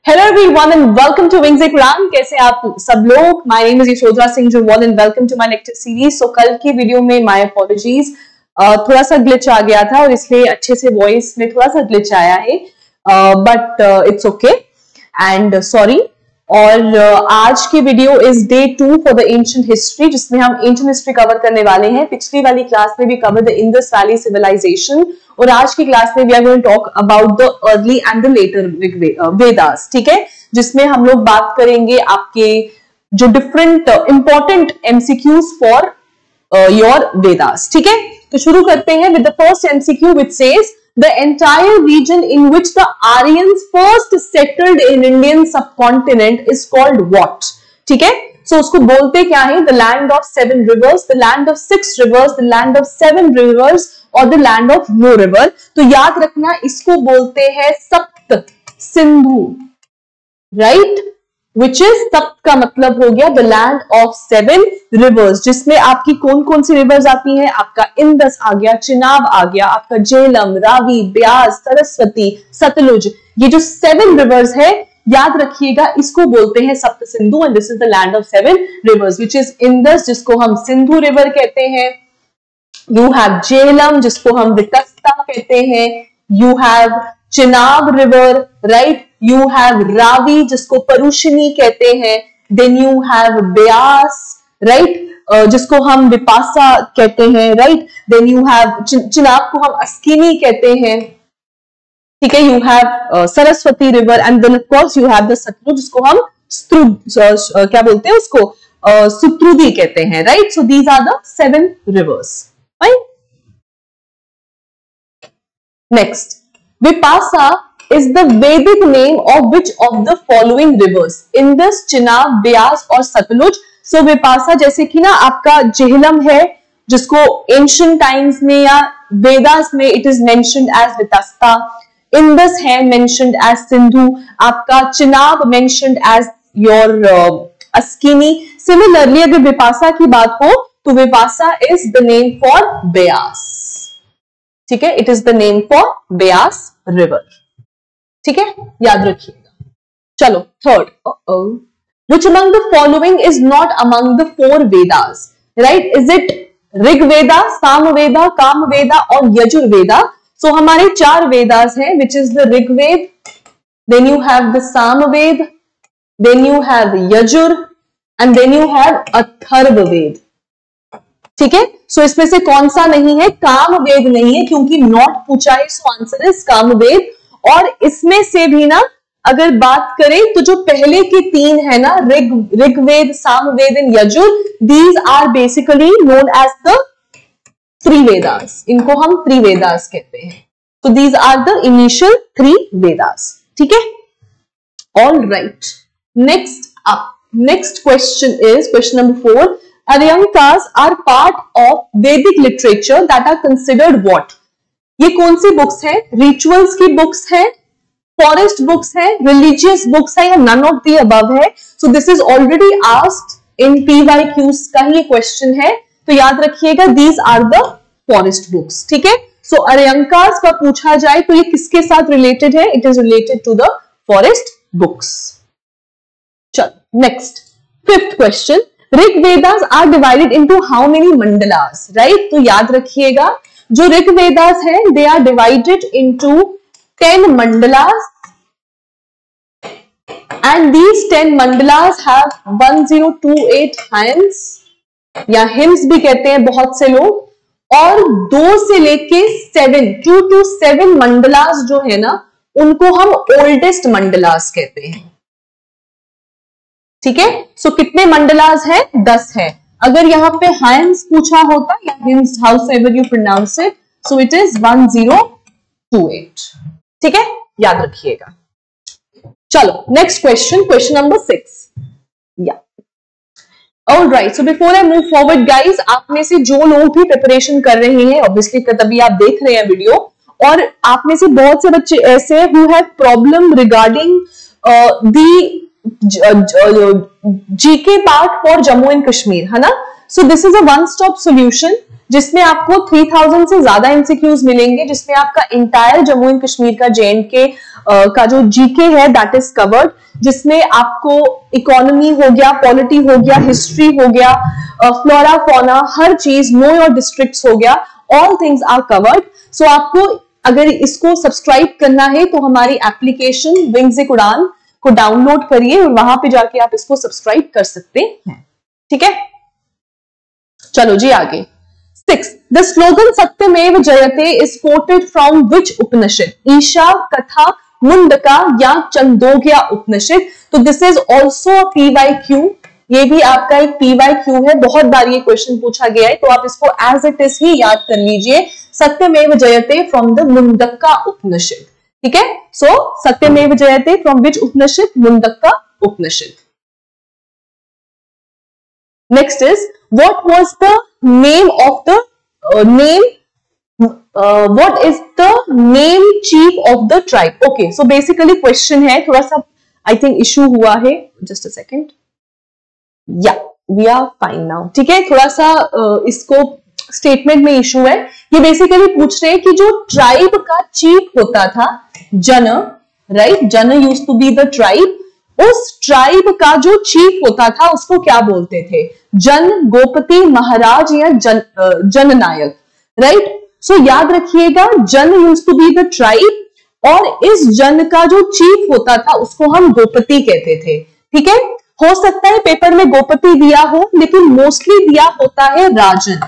Hello everyone and welcome to Wings Quran। कैसे आप सब लोग? My name is Yashodhara Singh Zirwal and welcome to my lecture series। So कल की वीडियो में my apologies, थोड़ा सा ग्लिच आ गया था और इसलिए अच्छे से वॉइस में थोड़ा सा ग्लिच आया है, but it's okay and sorry. और आज की video is day 2 for the ancient history, जिसमें हम एंशिएंट हिस्ट्री कवर करने वाले हैं। पिछली वाली क्लास में भी cover the Indus valley civilisation और आज की क्लास में we are going to talk about the early and the later Vedas, ठीक है, जिसमें हम लोग बात करेंगे आपके जो different important MCQs for your Vedas, ठीक है। तो शुरू करते हैं with the first MCQ which says the entire region in which the Aryans first settled in Indian subcontinent is called what? ठीक है, so उसको बोलते क्या है? The land of 7 rivers, the land of 6 rivers, the land of 7 rivers और the land of no river। तो याद रखना इसको बोलते हैं सप्त सिंधु, राइट, which is सप्त का मतलब हो गया the land of 7 rivers, जिसमें आपकी कौन कौन सी रिवर्स आती हैं? आपका इंदस आ गया, चिनाब आ गया, आपका झेलम, रावी, ब्यास, सरस्वती, सतलुज। ये जो 7 रिवर्स है याद रखिएगा, इसको बोलते हैं सप्त Sindhu and this is the land of 7 reverse which is Indus, जिसको हम सिंधु रिवर कहते हैं। यू हैव झेलम जिसको हम विकस्ता कहते हैं। You have Chenab river, right. You have Ravi जिसको परुषिनी कहते हैं। Then you have Beas, right, जिसको हम विपासा कहते हैं, right. Then you have Chenab को हम अस्किनी कहते हैं, ठीक है। You have Saraswati river and then of course you have the Sutlej जिसको हम क्या बोलते हैं उसको सुत्रुदी कहते हैं, right. So these are the 7 rivers, right. Next, Vipasha is the Vedic name of which of the following rivers? Indus, Chenab, Beas और Sutlej. So Vipasa जैसे कि ना आपका झेलम है जिसको ancient times में या वेदास में it is mentioned as Vitasta. Indus है mentioned as सिंधु, आपका Chenab mentioned as your Askini. Similarly अगर विपासा की बात हो तो Vipasa is the name for Beas, ठीक है, it is the name for Beas river, ठीक है, याद रखिएगा। चलो third, which among the following is not among the 4 Vedas, right? Is it Rig Veda, Sama Veda, काम वेदा और यजुर वेदा? So हमारे 4 वेदास हैं, which is the Rig Veda, then you have the साम वेद, then you have Yajur and then you have Atharva Veda, ठीक है। सो इसमें से कौन सा नहीं है? काम वेद नहीं है क्योंकि नॉट पूछा है, सो आंसर इज काम वेद। और इसमें से भी ना अगर बात करें तो जो पहले के 3 है ना, Rigveda, Samaveda and Yajur, these are basically known as the Trivedas. इनको हम त्रिवेदास कहते हैं। तो these are the initial 3 Vedas, ठीक है। All right, next question is question number 4। Aryankas are part of Vedic literature that are considered what? ये कौन सी बुक्स है? रिचुअल्स की बुक्स है, फॉरेस्ट बुक्स है, रिलीजियस बुक्स है या नन ऑफ दी अबव है? So this is already asked in PYQs का ही क्वेश्चन है, तो याद रखिएगा these are the forest books, ठीक है। सो अरयंकास का पूछा जाए तो ये किसके साथ रिलेटेड है? It is related to the forest books. चलो next, 5th question. Rig Vedas are divided into how many mandalas, right. तो याद रखिएगा जो ऋग वेदास है they are divided into 10 mandalas and these 10 mandalas have 1028 hymns या हिम्स भी कहते हैं बहुत से लोग, और 2 से लेके 2 to 7 मंडलास जो है ना उनको हम ओल्डेस्ट मंडलास कहते हैं, ठीक है। सो कितने मंडलास है? 10 है। अगर यहाँ पे हाइम्स पूछा होता या hymns, howsoever you pronounce it, so it is 1028, ठीक है, याद रखिएगा। चलो नेक्स्ट क्वेश्चन, क्वेश्चन नंबर 6। या alright, so before I move forward guys, आप में से जो लोग भी प्रिपरेशन कर रहे हैं, ऑब्वियसली तभी आप देख रहे हैं वीडियो, और आप में से बहुत से बच्चे ऐसे who have problem regarding the GK part for Jammu and Kashmir, है ना। सो this is a one stop solution जिसमें आपको 3000 से ज्यादा एमसीक्यूज मिलेंगे, जिसमें आपका इंटायर जम्मू एंड कश्मीर का जेएंडके का जो जीके है दैट इज कवर्ड, जिसमें आपको इकोनॉमी हो गया, पॉलिटी हो गया, हिस्ट्री हो गया, फ्लोरा फौना, हर चीज, नो योर डिस्ट्रिक्ट्स हो गया, ऑल थिंग्स आर कवर्ड। सो आपको अगर इसको सब्सक्राइब करना है तो हमारी एप्लीकेशन विंग्जिक उड़ान को डाउनलोड करिए और वहां पे जाके आप इसको सब्सक्राइब कर सकते हैं। ठीक है, चलो जी आगे। 6. द स्लोगन सत्यमेव जयते इज कोटेड फ्रॉम विच उपनिषद? ईशा, कथा, मुंडका या चंदोग्या उपनिषद? तो दिस इज ऑल्सो PYQ, ये भी आपका एक PYQ है, बहुत बार ये क्वेश्चन पूछा गया है, तो आप इसको एज इट इज ही याद कर लीजिए। सत्यमेव जयते फ्रॉम द मुंडका उपनिषद। ठीक है, सो सत्यमेव जयते from which Upanishad? Mundka Upanishad. Next is what was the name of the what is the name chief of the tribe? Okay, so basically question है, थोड़ा सा I think issue हुआ है, just a second, yeah we are fine now। ठीक है, थोड़ा सा इसको स्टेटमेंट में इशू है। ये बेसिकली पूछ रहे हैं कि जो ट्राइब का चीफ होता था, jana, right, jana used to be the tribe, उस ट्राइब का जो चीफ होता था उसको क्या बोलते थे? जन, गोपति, महाराज या जननायक, राइट। सो याद रखिएगा, jana used to be the tribe, और इस जन का जो चीफ होता था उसको हम गोपति कहते थे। ठीक है, हो सकता है पेपर में गोपति दिया हो, लेकिन मोस्टली दिया होता है राजन।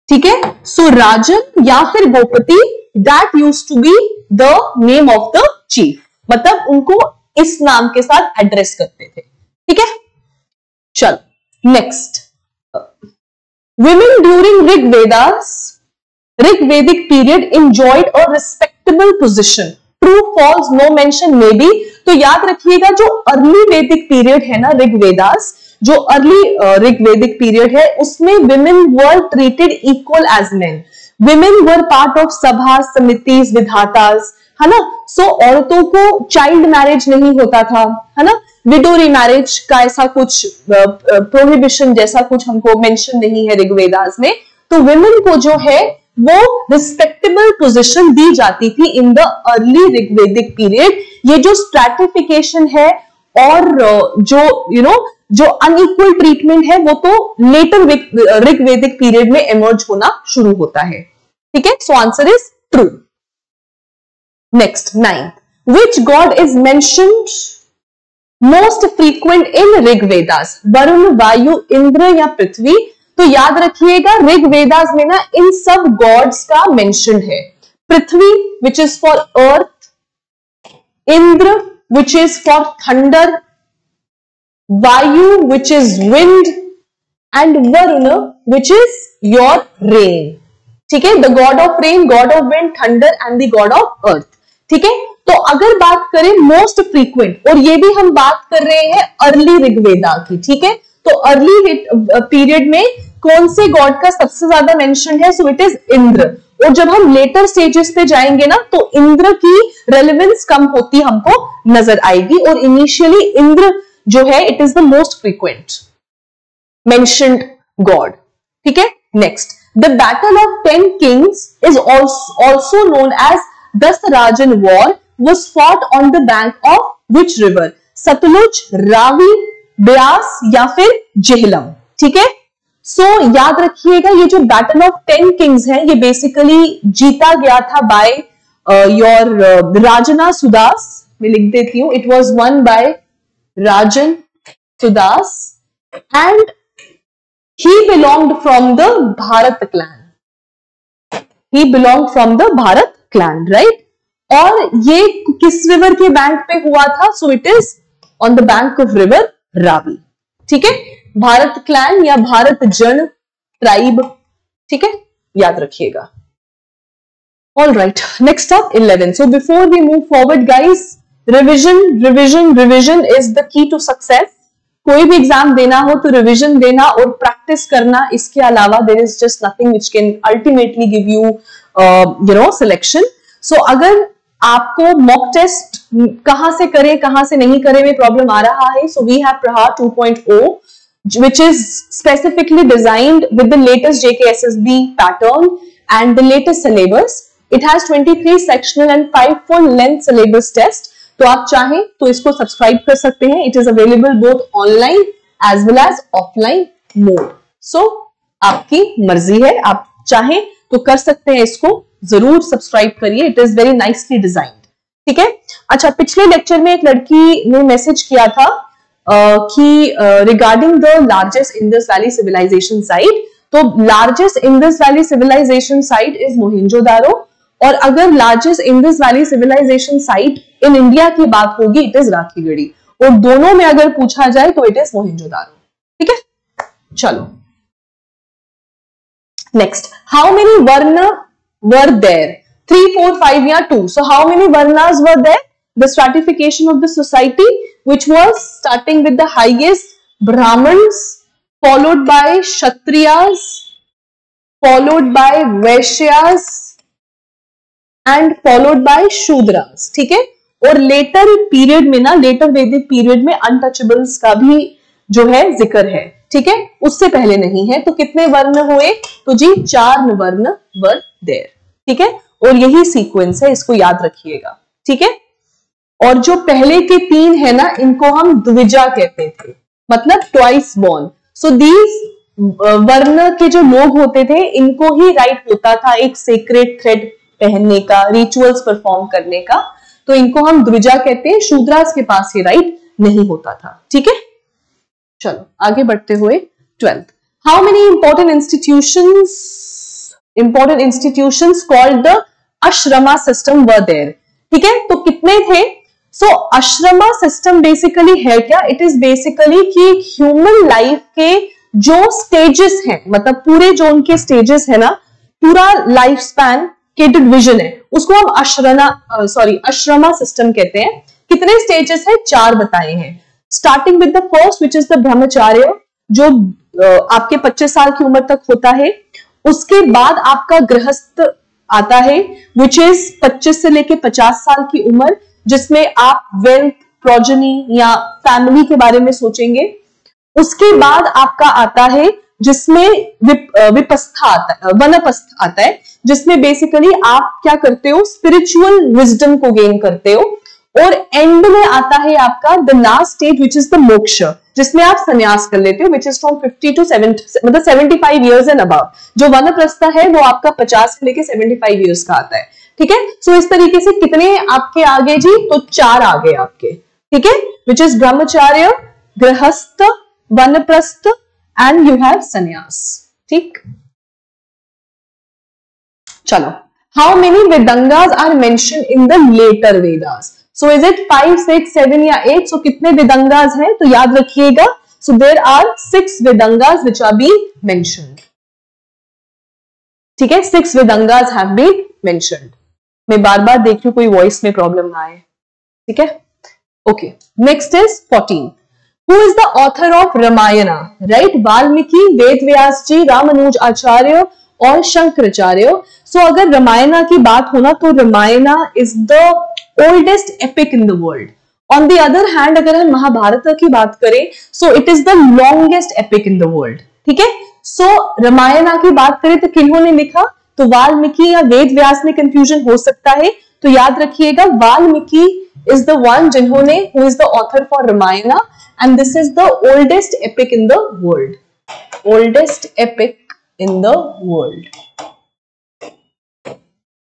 ठीक है, सो राजन या फिर Gopati, that used to be the name of the chief, मतलब उनको इस नाम के साथ एड्रेस करते थे। ठीक है, चलो next. Women during Rigvedic period enjoyed a respectable position, true, false, no mention, maybe. तो याद रखिएगा, जो अर्ली वैदिक पीरियड है ना, ऋग्वेदास, जो अर्ली ऋग्वेदिक पीरियड है, उसमें women were treated equal as men. Women were part of sabha, samitis, विधातास, है ना। सो औरतों को चाइल्ड मैरिज नहीं होता था, है ना, विडोरी मैरिज का ऐसा कुछ प्रोहिबिशन जैसा कुछ हमको मेंशन नहीं है ऋग्वेदास में। तो विमेन को जो है वो रिस्पेक्टेबल पोजीशन दी जाती थी in the early Rigvedic period. ये जो स्ट्रैटिफिकेशन है और जो जो अनइक्वल ट्रीटमेंट है वो तो लेटर ऋग्वेदिक पीरियड में इमर्ज होना शुरू होता है। ठीक है, so answer is true. Next 9. Which god is mentioned most frequent in Rigvedas? Varuna, Vayu, Indra या पृथ्वी? तो याद रखिएगा, ऋग्वेदास में ना इन सब गॉड्स का मेंशन है। Prithvi which is for earth, Indra which is for thunder, Vayu which is wind, and Varuna which is your rain. ठीक है, the god of rain, god of wind, thunder and the god of earth. ठीक है, तो अगर बात करें मोस्ट फ्रीक्वेंट, और ये भी हम बात कर रहे हैं अर्ली ऋग्वेदा की। ठीक है, तो अर्ली पीरियड में कौन से गॉड का सबसे ज्यादा मेंशन है? सो इट इज इंद्र। और जब हम लेटर स्टेजेस पे जाएंगे ना, तो इंद्र की रेलेवेंस कम होती हमको नजर आएगी, और इनिशियली इंद्र जो है it is the most frequent mentioned god. ठीक है, next, the battle of 10 kings is also known as Dasarajan war was fought on the bank of which river? Sutlej, Ravi, Beas या फिर झेलम। ठीक है, सो याद रखिएगा, ये जो बैटल ऑफ 10 किंग्स है ये बेसिकली जीता गया था बाय योर राजना सुदास। मैं लिख देती हूं, it was one by Rajan Sudas and he belonged from the Bharat clan. He belong from the Bharat clan, right. और ये किस रिवर के बैंक पे हुआ था? सो it is on the bank of river Ravi. ठीक है, भारत क्लैन या भारत जन ट्राइब। ठीक है, याद रखिएगा। All right, next up 11. So before we move forward guys, revision is the key to success. कोई भी एग्जाम देना हो तो रिविजन देना और प्रैक्टिस करना, इसके अलावा there is just nothing which can ultimately give you selection. So अगर आपको मॉक टेस्ट कहां से करें कहां से नहीं करें में प्रॉब्लम आ रहा है, सो वी हैव प्रहार 2.0 which is specifically designed with the latest JKSSB pattern and the latest syllabus. It has 23 sectional and 5 full length syllabus test. तो आप चाहें तो इसको सब्सक्राइब कर सकते हैं. It is available both online as well as offline mode. So आपकी मर्जी है, आप चाहें तो कर सकते हैं, इसको जरूर सब्सक्राइब करिए. It is very nicely designed. ठीक है. अच्छा, पिछले लेक्चर में एक लड़की ने मैसेज किया था कि regarding the largest Indus valley civilisation site. तो largest Indus valley civilisation site is Mohenjodaro, और अगर largest Indus valley civilisation site in India की बात होगी इट इज राखीगढ़ी, और दोनों में अगर पूछा जाए तो इट इज मोहेंजोदारो. ठीक है. चलो नेक्स्ट, हाउ मेनी वर्ण वर देयर? 3, 4, 5 या 2. So how many varnas were there? The stratification of the society, which was starting with the highest Brahmins, followed by Kshatriyas, followed by Vaishyas, and followed by Shudras. ठीक है. और letter period में ना, letter वैदिक period में untouchables का भी जो है जिक्र है. ठीक है. उससे पहले नहीं है. तो कितने वर्ण हुए? तो जी 4 वर्ण वर देयर. ठीक है. और यही सीक्वेंस है, इसको याद रखिएगा. ठीक है. और जो पहले के 3 है ना, इनको हम द्विजा कहते थे, मतलब ट्वाइस बॉर्न. सो दीज वर्ण के जो लोग होते थे, इनको ही राइट होता था एक सेक्रेट थ्रेड पहनने का, रिचुअल्स परफॉर्म करने का. तो इनको हम द्विजा कहते हैं. शूद्रास के पास ये राइट नहीं होता था. ठीक है. चलो आगे बढ़ते हुए 12th. How many important institutions called the ashrama system were there? ठीक है. तो कितने थे? सो आश्रमा सिस्टम बेसिकली है क्या? इट इज बेसिकली कि ह्यूमन लाइफ के जो स्टेजेस हैं, मतलब पूरे जो उनके स्टेजेस है ना, पूरा लाइफ स्पैन के डिवीजन है, उसको हम आश्रमा सिस्टम कहते हैं. कितने स्टेजेस है? 4 बताए हैं. Starting with the first which is the brahmacharya, जो आपके 25 साल की उम्र तक होता है. उसके बाद आपका गृहस्थ आता है, विच इज 25 से लेके 50 साल की उम्र, जिसमें आप वेल्थ, प्रोजनी या फैमिली के बारे में सोचेंगे. उसके बाद आपका आता है जिसमें विपस्था आता है, वनपस्थ आता है, जिसमें बेसिकली आप क्या करते हो? स्पिरिचुअल विजडम को गेन करते हो. और एंड में आता है आपका the last stage which is the मोक्ष, जिसमें आप संन्यास कर लेते हो, विच इज फ्रॉम 50 to 70, मतलब 75 ईयर्स एंड अबव. जो वनप्रस्थ है वो आपका 50 से लेके 75 ईयर्स का आता है. ठीक है. सो इस तरीके से कितने आपके आगे जी? तो 4 आगे आपके. ठीक है. विच इज ब्रह्मचार्य, गृहस्थ, वनप्रस्थ एंड यू हैव संन्यास. ठीक. चलो, how many Vedangas are mention in the later Vedas? So is it 5, 6, 7 या 8? सो कितने वेदंगास हैं? तो याद रखिएगा. So there are 6 Vedangas which are being mentioned. ठीक है. 6 वेदंगास हैव बीन मेंशन्ड. मैं बार बार देख रही हूं कोई वॉइस में प्रॉब्लम ना आए. ठीक है. Okay. Next is 14. Who is the author of Ramayana? Right. Valmiki, Ved Vyas ji, Ramanuja Acharya और शंकराचार्य. सो अगर रामायणा की बात होना तो Ramayana is the oldest epic in the world. On the other hand अगर हम महाभारत की बात करें, so it is the longest epic in the world. ठीक है. सो रामायणा की बात करें तो किन्होंने लिखा? तो वाल्मीकि या वेद व्यास में कंफ्यूजन हो सकता है. तो याद रखिएगा वाल्मीकि इज द वन जिन्होंने, who is the author for Ramayana, and this is the oldest epic in the world. Oldest epic in the world.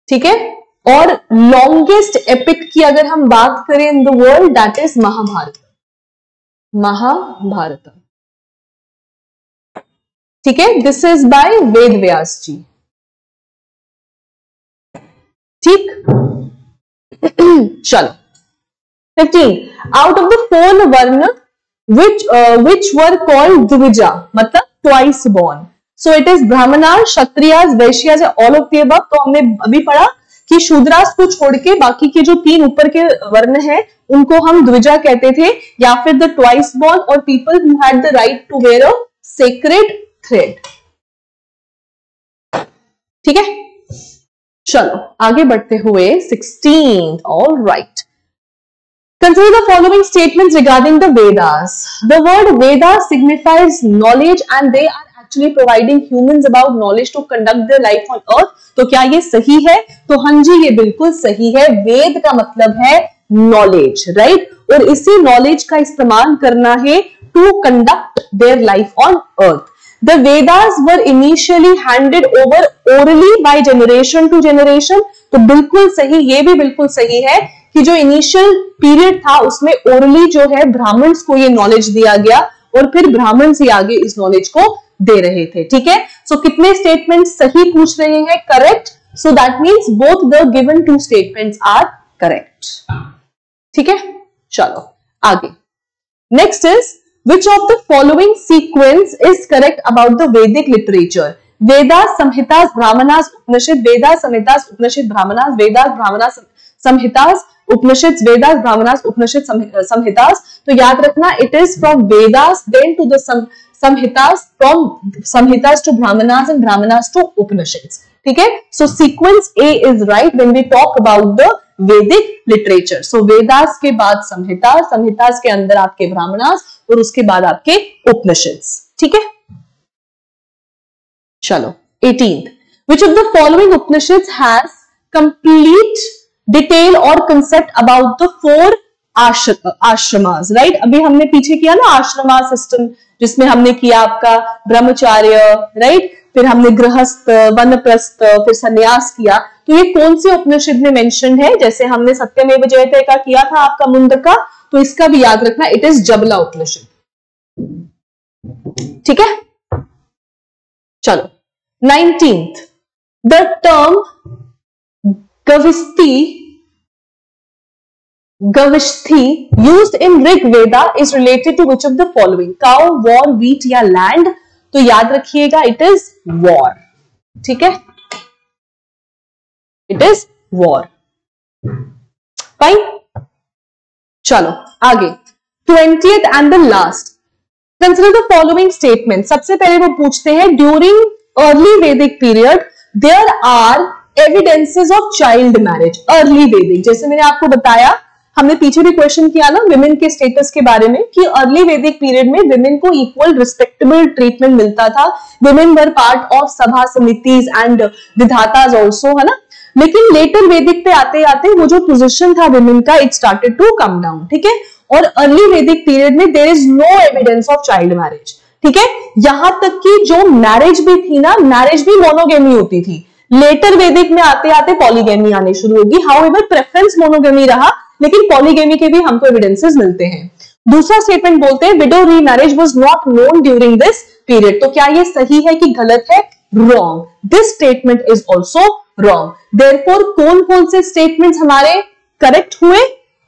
ठीक है. और लॉन्गेस्ट एपिक की अगर हम बात करें in the world, that is Mahabharata. Mahabharata. ठीक है. This is by Ved Vyas ji. ठीक. चलो 15. आउट ऑफ द 4 वर्ण which were called द्विजा, मतलब twice born. So it is Brahmanas, Kshatriyas, Vaishyas, all of the above. तो हमने अभी पढ़ा कि शूद्रास को छोड़ के बाकी के जो 3 ऊपर के वर्ण हैं उनको हम द्विजा कहते थे, या फिर द ट्वाइस बॉर्न, और people who had the right to wear a sacred thread. ठीक है. चलो आगे बढ़ते हुए 16. All right. Consider the following statements regarding the Vedas. The word Veda signifies knowledge and they are actually providing humans about knowledge to conduct their life on earth. तो क्या ये सही है? तो हाँ जी, ये बिल्कुल सही है। वेद का मतलब है नॉलेज, राइट? और इसी नॉलेज का इस्तेमाल करना है to conduct their life on earth. The Vedas were initially handed over orally by generation to generation. तो बिल्कुल सही, ये भी बिल्कुल सही है कि जो इनिशियल पीरियड था उसमें ओरली जो है ब्राह्मण्स को ये नॉलेज दिया गया और फिर ब्राह्मण ही आगे इस नॉलेज को दे रहे थे। ठीक है, सो कितने स्टेटमेंट सही पूछ रहे हैं? Correct. So that means both the given two statements are correct. ठीक है, चलो आगे। Next is which of the following sequence is correct about the Vedic literature? Vedas, Samhitas, Brahmanas, Upanishads, Vedas, Samhitas, Upanishads, Brahmanas, Vedas, Brahmanas, Samhitas, Upanishads, Vedas, Brahmanas, Upanishads, Samhitas. तो याद रखना, it is from Vedas then to the Samhitas, from Samhitas to Brahmanas and Brahmanas to Upanishads. ठीक है, so sequence A is right when we talk about the Vedic literature. So Vedas के बाद संहिता, संहितास के अंदर आपके ब्राह्मणास और उसके बाद आपके उपनिषद्स। ठीक है, चलो 18th. Which of the following Upanishads has complete detail or concept about the four ashramas? Right, अभी हमने पीछे किया ना आश्रमा सिस्टम, जिसमें हमने किया आपका ब्रह्मचार्य, राइट, फिर हमने गृहस्थ, वनप्रस्थ, फिर संन्यास किया। तो ये कौन से उपनिषद में मेंशन है? जैसे हमने सत्यमेव जयते का किया था आपका मुंडका, तो इसका भी याद रखना, इट इज जबला उपनिषद। ठीक है, चलो 19th. The term gavishti used in Rig Veda is related to which of the following? Cow, war, wheat या land? तो याद रखिएगा, इट इज वॉर। ठीक है, इट इज वॉर। फाइन, चलो आगे 20th and the last. Consider the following statement. सबसे पहले वो पूछते हैं during early Vedic period there are evidences of child marriage. Early Vedic, जैसे मैंने आपको बताया, हमने पीछे भी क्वेश्चन किया ना विमेन के स्टेटस के बारे में कि अर्ली वैदिक पीरियड में विमेन को इक्वल रिस्पेक्टेबल ट्रीटमेंट मिलता था। Women were part of sabha समितिज and विधाताज also, है ना। लेकिन लेटर वैदिक पे आते आते वो जो पोजीशन था विमेन का, it started to come down. ठीक है, और अर्ली वैदिक पीरियड में there is no evidence of child marriage. ठीक है, यहां तक कि जो मैरिज भी थी ना, मैरिज भी मोनोगेमी होती थी। लेटर वैदिक में आते आते पॉलीगेमी आने शुरू होगी। हाउएवर प्रेफरेंस मोनोगेमी रहा, लेकिन पॉलीगेमी के भी हमको एविडेंसेस मिलते हैं। दूसरा स्टेटमेंट बोलते हैं window remarriage was not known during this period. तो क्या ये सही है कि गलत है? Wrong. This statement is also wrong. Therefore कौन कौन से स्टेटमेंट्स हमारे करेक्ट हुए?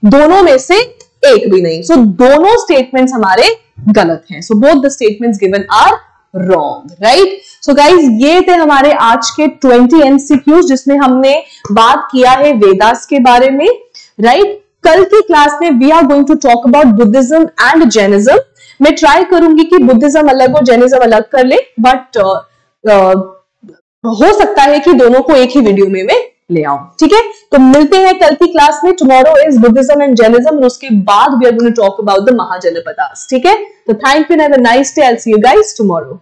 दोनों में से एक भी नहीं। सो दोनों स्टेटमेंट्स हमारे गलत हैं। So both the statements given are wrong, right. So guys, ये थे हमारे आज के 20 एमसीक्यूज जिसमें हमने बात किया है वेदास के बारे में, राइट। कल की क्लास में we are going to talk about Buddhism and Jainism. मैं ट्राई करूंगी कि बुद्धिज्म अलग और जैनिज्म अलग कर ले, बट हो सकता है कि दोनों को एक ही वीडियो में मैं ले आऊं। ठीक है, तो मिलते हैं कल की क्लास में। Tomorrow is Buddhism and Jainism और उसके बाद we are going to talk about the Mahajanapadas. ठीक है, तो thank you, have a nice day. I will see you guys tomorrow.